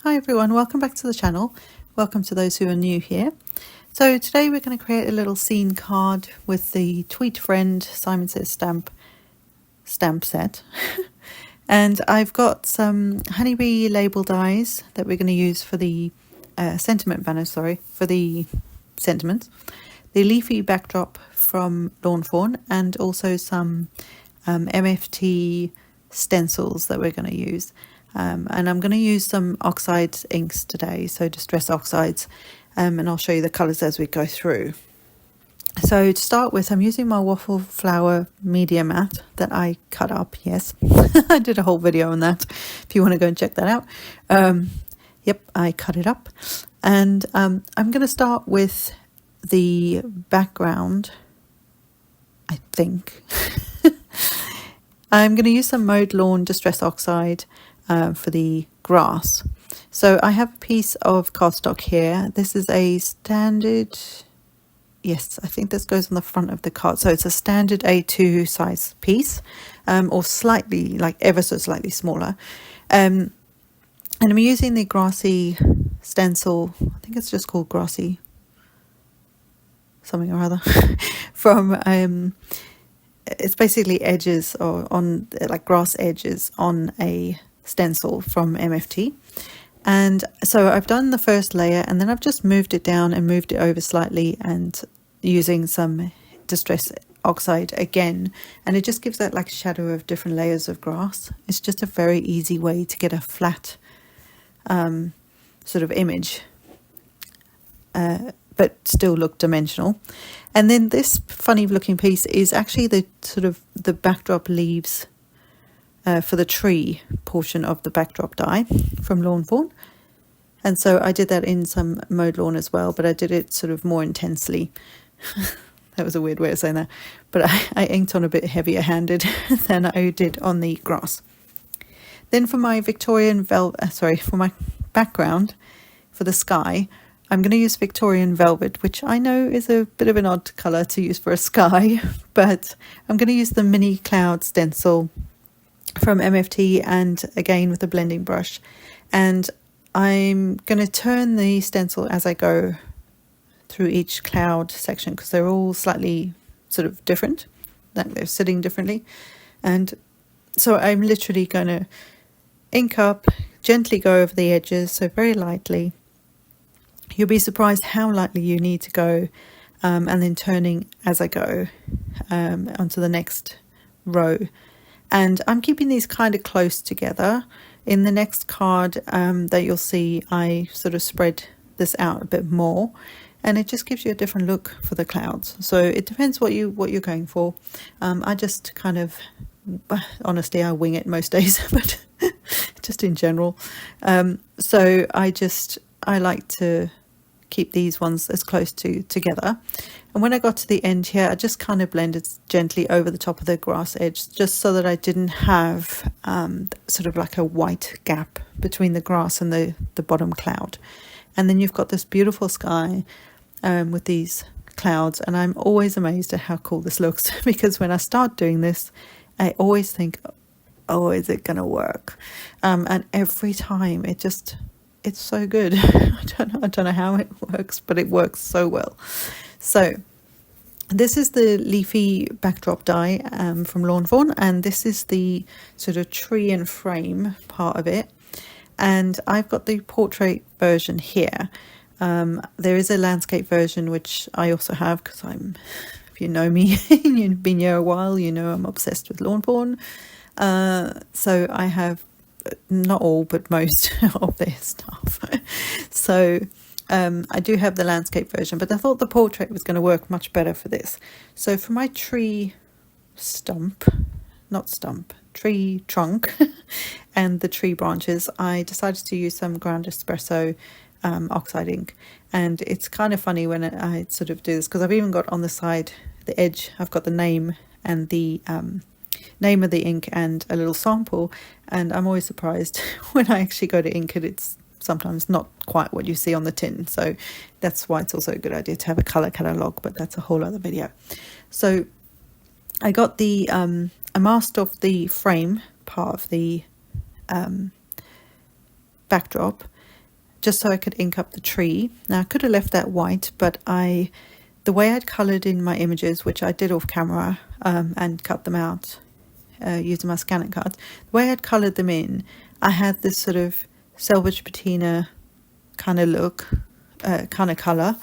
Hi everyone, welcome back to the channel. Welcome to those who are new here. So today we're going to create a little scene card with the Tweet Friend Simon Says stamp set. And I've got some honeybee label dies that we're going to use for the sentiment banners, for the sentiments. The leafy backdrop from Lawn Fawn, and also some MFT stencils that we're going to use. And I'm going to use some oxide inks today, so Distress Oxides, and I'll show you the colours as we go through. So to start with, I'm using my waffle flower media mat that I cut up. Yes, I did a whole video on that if you want to go and check that out. Yep, I cut it up, and I'm going to start with the background, I think. I'm going to use some Mowed Lawn Distress Oxide for the grass. So I have a piece of cardstock here. This is a standard, yes, I think this goes on the front of the card. So it's a standard A2 size piece, or slightly, like ever so slightly smaller. And I'm using the grassy stencil, I think it's just called grassy something or other, from it's basically edges, or on like grass edges on a stencil from MFT. And so I've done the first layer, and then I've just moved it down and moved it over slightly, and using some Distress Oxide again, and it just gives that like shadow of different layers of grass. It's just a very easy way to get a flat sort of image, but still look dimensional. And then this funny looking piece is actually the sort of the backdrop leaves for the tree portion of the backdrop die from Lawn Fawn. And so I did that in some Mowed Lawn as well, but I did it sort of more intensely. That was a weird way of saying that, but I inked on a bit heavier handed than I did on the grass. Then for my Victorian for my background for the sky, I'm going to use Victorian Velvet, which I know is a bit of an odd colour to use for a sky, but I'm going to use the mini cloud stencil from MFT, and again with a blending brush. And I'm going to turn the stencil as I go through each cloud section, because they're all slightly sort of different, like they're sitting differently. And so I'm literally going to ink up, gently go over the edges, so very lightly. You'll be surprised how lightly you need to go, and then turning as I go onto the next row. And I'm keeping these kind of close together. In the next card that you'll see, I sort of spread this out a bit more, and it just gives you a different look for the clouds. So it depends what you're going for. I just kind of, honestly, I wing it most days, but just in general. So I like to keep these ones as close together. And when I got to the end here, I just kind of blended gently over the top of the grass edge, just so that I didn't have sort of like a white gap between the grass and the bottom cloud. And then you've got this beautiful sky with these clouds, and I'm always amazed at how cool this looks, because when I start doing this, I always think, oh, is it gonna work? And every time it's so good. I don't know how it works, but it works so well. So this is the leafy backdrop die from Lawn Fawn, and this is the sort of tree and frame part of it. And I've got the portrait version here. There is a landscape version, which I also have, because if you know me, you've been here a while, you know I'm obsessed with Lawn Fawn. So I have not all, but most of their stuff. So I do have the landscape version, but I thought the portrait was going to work much better for this. So for my tree tree trunk and the tree branches, I decided to use some ground espresso oxide ink. And it's kind of funny when I sort of do this, because I've even got on the side, the edge, I've got the name and the name of the ink and a little sample, and I'm always surprised when I actually go to ink it, it's sometimes not quite what you see on the tin. So that's why it's also a good idea to have a color catalogue, but that's a whole other video. So I got the I masked off the frame part of the backdrop, just so I could ink up the tree. Now I could have left that white, but the way I'd coloured in my images, which I did off camera and cut them out using my scanning cards, the way I'd coloured them in, I had this sort of selvage patina kind of look, kind of colour,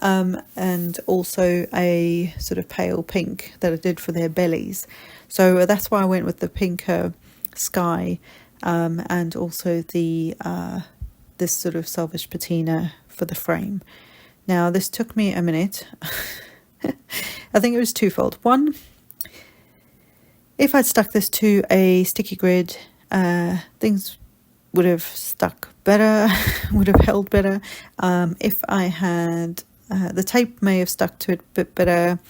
and also a sort of pale pink that I did for their bellies. So that's why I went with the pinker sky, and also the this sort of selvage patina for the frame. Now this took me a minute. I think it was twofold. One, if I'd stuck this to a sticky grid, things would have stuck better, would have held better. If I had, the tape may have stuck to it a bit better,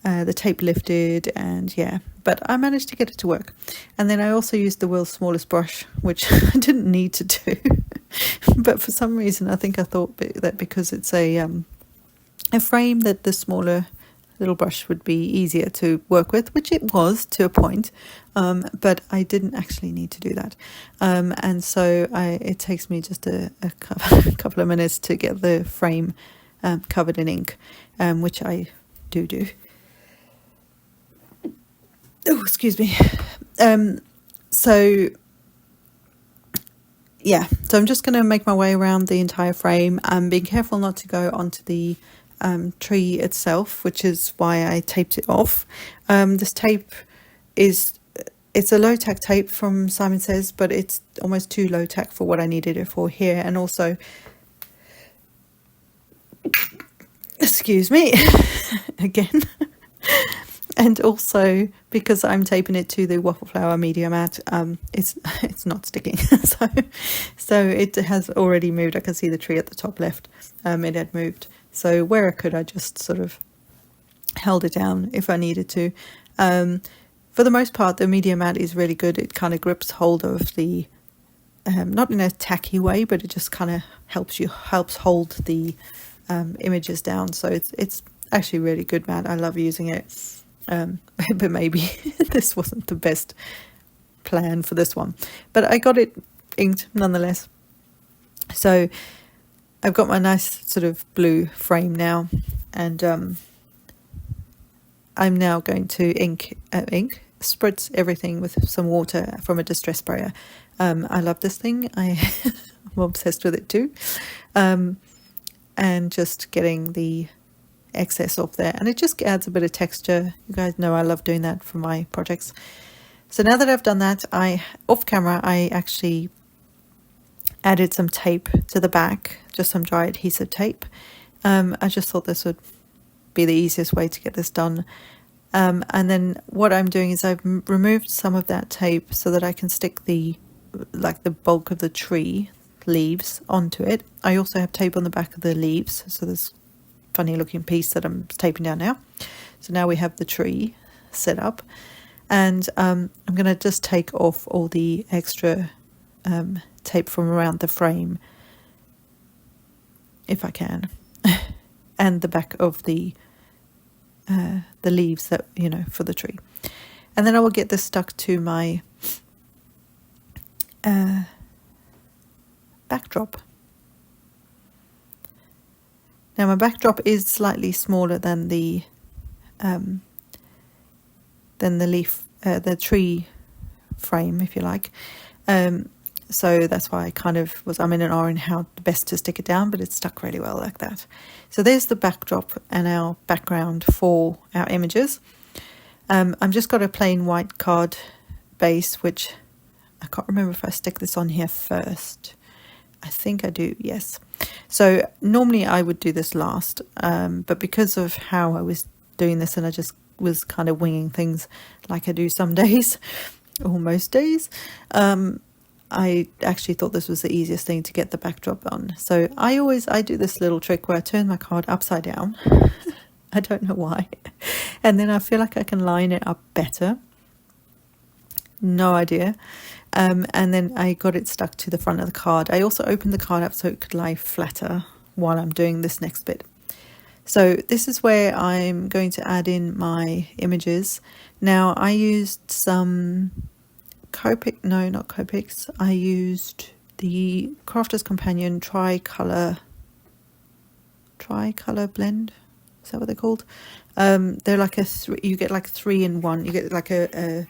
the tape lifted, and yeah, but I managed to get it to work. And then I also used the world's smallest brush, which I didn't need to do, but for some reason I think I thought that because it's a frame, that the smaller little brush would be easier to work with, which it was to a point, but I didn't actually need to do that, and so it takes me just a couple of minutes to get the frame covered in ink, which I do. Oh, excuse me. So yeah, so I'm just going to make my way around the entire frame. I'm being careful not to go onto the tree itself, which is why I taped it off. This tape it's a low tack tape from Simon Says, but it's almost too low tack for what I needed it for here. And also, excuse me, again. And also because I'm taping it to the waffle flower media mat, it's not sticking. so it has already moved. I can see the tree at the top left. It had moved. So where I could, I just sort of held it down if I needed to. For the most part, the media mat is really good. It kind of grips hold of the, not in a tacky way, but it just kind of helps hold the images down. So it's actually really good mat. I love using it. But maybe this wasn't the best plan for this one. But I got it inked nonetheless. So I've got my nice sort of blue frame now, and I'm now going to spritz everything with some water from a distress sprayer. I love this thing. I'm obsessed with it too. And just getting the excess off there, and it just adds a bit of texture. You guys know I love doing that for my projects. So now that I've done that, off camera I actually added some tape to the back, just some dry adhesive tape. I just thought this would be the easiest way to get this done. And then what I'm doing is I've removed some of that tape so that I can stick the bulk of the tree leaves onto it. I also have tape on the back of the leaves, so there's funny looking piece that I'm taping down now. So now we have the tree set up, and I'm going to just take off all the extra tape from around the frame if I can, and the back of the leaves that, for the tree. And then I will get this stuck to my backdrop. Now my backdrop is slightly smaller than the leaf, the tree frame, if you like. So that's why I'm in an R in how best to stick it down, but it's stuck really well like that. So there's the backdrop and our background for our images. I've just got a plain white card base, which I can't remember if I stick this on here first. I think I do, yes. So normally I would do this last, but because of how I was doing this, and I just was kind of winging things like I do some days, or most days, I actually thought this was the easiest thing to get the backdrop on. So I do this little trick where I turn my card upside down. I don't know why. And then I feel like I can line it up better. No idea. And then I got it stuck to the front of the card. I also opened the card up so it could lie flatter while I'm doing this next bit. So this is where I'm going to add in my images. Now I used some Copic, no, not Copics. I used the Crafter's Companion Tricolor blend. Is that what they're called? They're like you get like 3 in 1. You get like I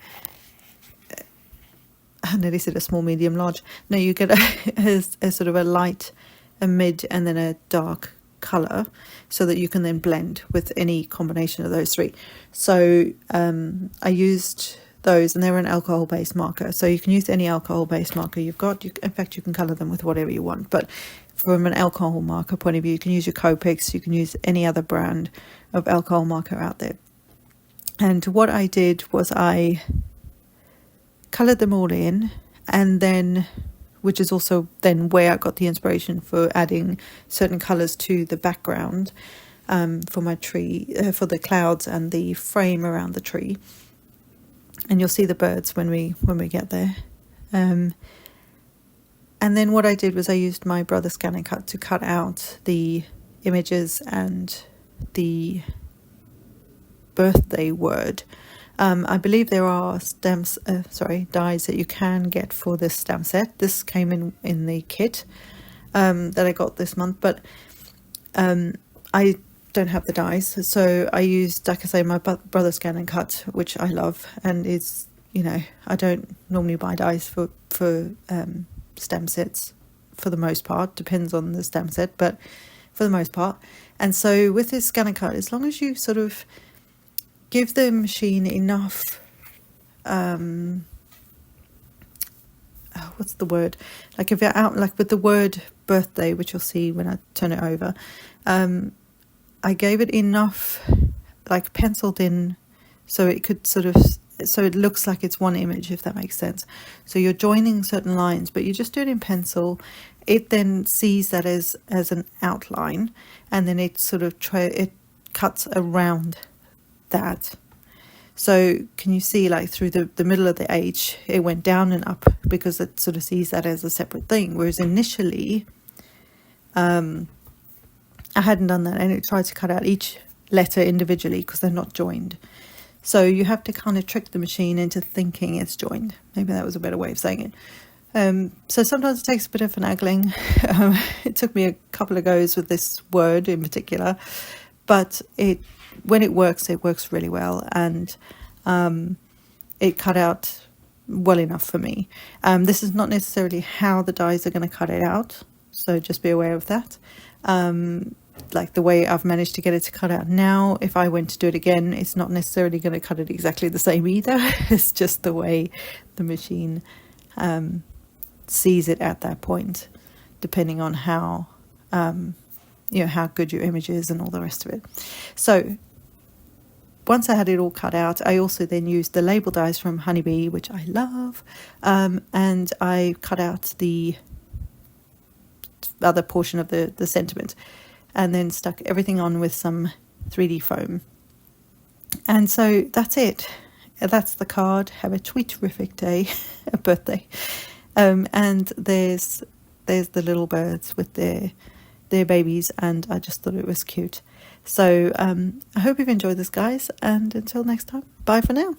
nearly said a small, medium, large. No, you get a sort of a light, a mid, and then a dark colour, so that you can then blend with any combination of those 3. So I used those, and they were an alcohol-based marker. So you can use any alcohol-based marker you've got. In fact, you can colour them with whatever you want. But from an alcohol marker point of view, you can use your Copics, you can use any other brand of alcohol marker out there. And what I did was I coloured them all in, and then, which is also then where I got the inspiration for adding certain colours to the background for my tree, for the clouds and the frame around the tree. And you'll see the birds when we get there. And then what I did was I used my Brother Scan & Cut to cut out the images and the birthday word. I believe there are dies that you can get for this stamp set. This came in the kit that I got this month, but I don't have the dies, so I used, like I say, my Brother Scan & Cut, which I love, and is, I don't normally buy dies for stamp sets for the most part. Depends on the stamp set, but for the most part. And so with this Scan & Cut, as long as you sort of give the machine enough, what's the word? Like if you're out, like with the word birthday, which you'll see when I turn it over, I gave it enough, like penciled in, so it could so it looks like it's one image, if that makes sense. So you're joining certain lines, but you just do it in pencil. It then sees that as an outline, and then it sort of it cuts around that. So can you see, like through the middle of the H, it went down and up because it sort of sees that as a separate thing, whereas initially I hadn't done that, and it tried to cut out each letter individually because they're not joined. So you have to kind of trick the machine into thinking it's joined. Maybe that was a better way of saying it. So sometimes it takes a bit of finagling. It took me a couple of goes with this word in particular, but when it works really well, and it cut out well enough for me. This is not necessarily how the dies are going to cut it out, so just be aware of that. Like the way I've managed to get it to cut out now, if I went to do it again, it's not necessarily going to cut it exactly the same either. It's just the way the machine sees it at that point, depending on how how good your image is and all the rest of it. So once I had it all cut out, I also then used the label dies from Honeybee, which I love, and I cut out the other portion of the sentiment, and then stuck everything on with some 3D foam. And so that's it. That's the card. Have a terrific day, a birthday. And there's the little birds with their babies, and I just thought it was cute. So I hope you've enjoyed this, guys, and until next time, bye for now.